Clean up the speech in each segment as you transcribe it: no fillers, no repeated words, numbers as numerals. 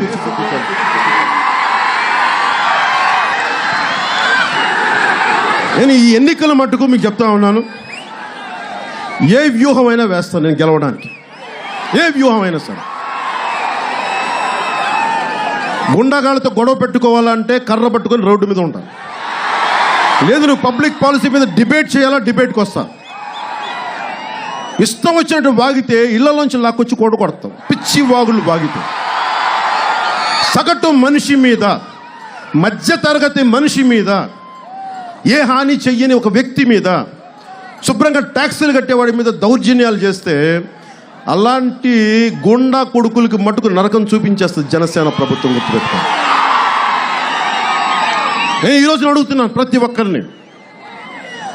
తీర్చిదిద్దుతాను. నేను ఈ ఎన్నికల మట్టుకు మీకు చెప్తా ఉన్నాను, ఏ వ్యూహమైనా వేస్తాను నేను గెలవడానికి. ఏ వ్యూహమైనా సరే. గుండాగాళ్ళతో గొడవ పెట్టుకోవాలంటే కర్ర పట్టుకొని రోడ్డు మీద ఉంటాను. లేదు నువ్వు పబ్లిక్ పాలసీ మీద డిబేట్ చేయాలా, డిబేట్కి వస్తాను. ఇష్టం వచ్చినట్టు వాగితే ఇళ్లలోంచి లాక్కొచ్చి కొడతాం. పిచ్చి వాగులు వాగితే సగటు మనిషి మీద, మధ్య తరగతి మనిషి మీద, ఏ హాని చెయ్యని ఒక వ్యక్తి మీద, శుభ్రంగా ట్యాక్సీలు కట్టేవాడి మీద దౌర్జన్యాలు చేస్తే అలాంటి గుండా కొడుకులకి మటుకు నరకం చూపించేస్తుంది జనసేన ప్రభుత్వం. గుర్తుపెట్టుకోండి. నేను ఈరోజు అడుగుతున్నాను ప్రతి ఒక్కరిని,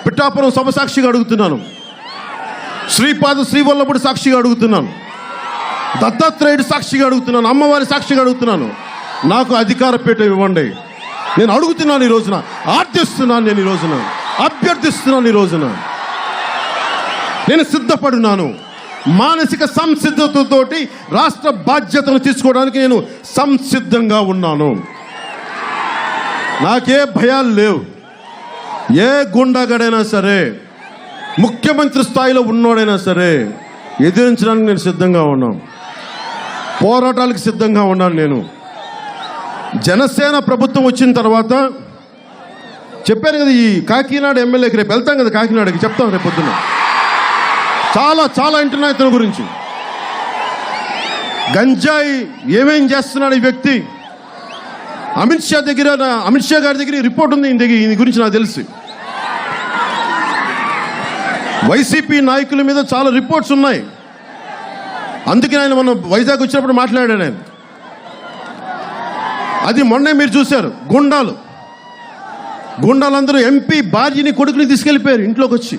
పిఠాపురం సభ సాక్షిగా అడుగుతున్నాను, శ్రీపాద శ్రీవల్లభుడి సాక్షిగా అడుగుతున్నాను, దత్తాత్రేయుడి సాక్షిగా అడుగుతున్నాను, అమ్మవారి సాక్షిగా అడుగుతున్నాను, నాకు అధికార పీఠ ఇవ్వండి. నేను అడుగుతున్నాను ఈ రోజున, ఆర్థిస్తున్నాను, నేను ఈ రోజున అభ్యర్థిస్తున్నాను. ఈ రోజున నేను సిద్ధపడున్నాను. మానసిక సంసిద్ధతతోటి రాష్ట్ర బాధ్యతను తీసుకోవడానికి నేను సంసిద్ధంగా ఉన్నాను. నాకే భయాలు లేవు. ఏ గుండాగడైనా సరే, ముఖ్యమంత్రి స్థాయిలో ఉన్నోడైనా సరే ఎదిరించడానికి నేను సిద్ధంగా ఉన్నాను. పోరాటాలకు సిద్ధంగా ఉన్నాను. నేను జనసేన ప్రభుత్వం వచ్చిన తర్వాత చెప్పాను కదా, ఈ కాకినాడ ఎమ్మెల్యేకి రేపు వెళ్తాం కదా, కాకినాడకి చెప్తాం రేపు పొద్దున్న. చాలా చాలా ఇంటున్నాయి ఇతని గురించి. గంజాయి ఏమేం చేస్తున్నాడు ఈ వ్యక్తి. అమిత్ షా గారి దగ్గర రిపోర్ట్ ఉంది ఈయన గురించి నాకు తెలుసు. వైసీపీ నాయకుల మీద చాలా రిపోర్ట్స్ ఉన్నాయి. అందుకే ఆయన మొన్న వైజాగ్ వచ్చినప్పుడు మాట్లాడాడు ఆయన. అది మొన్నే మీరు చూశారు. గుండాలందరూ ఎంపీ భార్యని కొడుకుని తీసుకెళ్ళిపోయారు ఇంట్లోకి వచ్చి.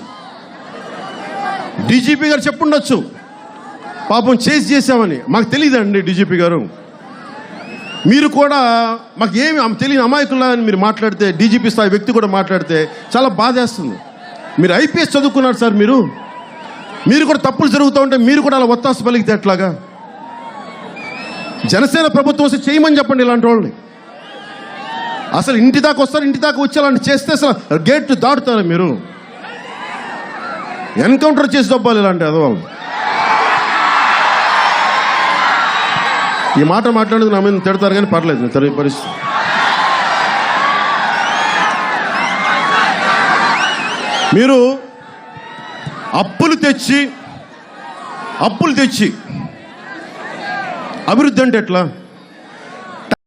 డీజీపీ గారు చెప్పుండొచ్చు పాపం చేసామని. మాకు తెలియదండి డీజీపీ గారు, మీరు కూడా మాకు ఏమి తెలియని అమాయకుల్లా అని మీరు మాట్లాడితే, డీజీపీ స్థాయి వ్యక్తి కూడా మాట్లాడితే చాలా బాధేస్తుంది. మీరు ఐపీఎస్ చదువుకున్నారు సార్, మీరు కూడా తప్పులు జరుగుతూ ఉంటే మీరు కూడా అలా ఒత్తాసు పలికితే ఎట్లాగా? జనసేన ప్రభుత్వం వస్తే చేయమని చెప్పండి ఇలాంటి వాళ్ళని. అసలు ఇంటి దాకా వస్తారు, ఇంటి దాకా వచ్చి అలాంటి చేస్తే అసలు గేట్ దాటుతారా మీరు? ఎన్కౌంటర్ చేసి దొబ్బాలి ఇలాంటి అదవాళ్ళు. ఈ మాట మాట్లాడేది నా మీద తిడతారు కానీ పర్లేదు, నేను తెలియ పరిస్థితి. మీరు అప్పులు తెచ్చి అభివృద్ధి అంటే ఎట్లా?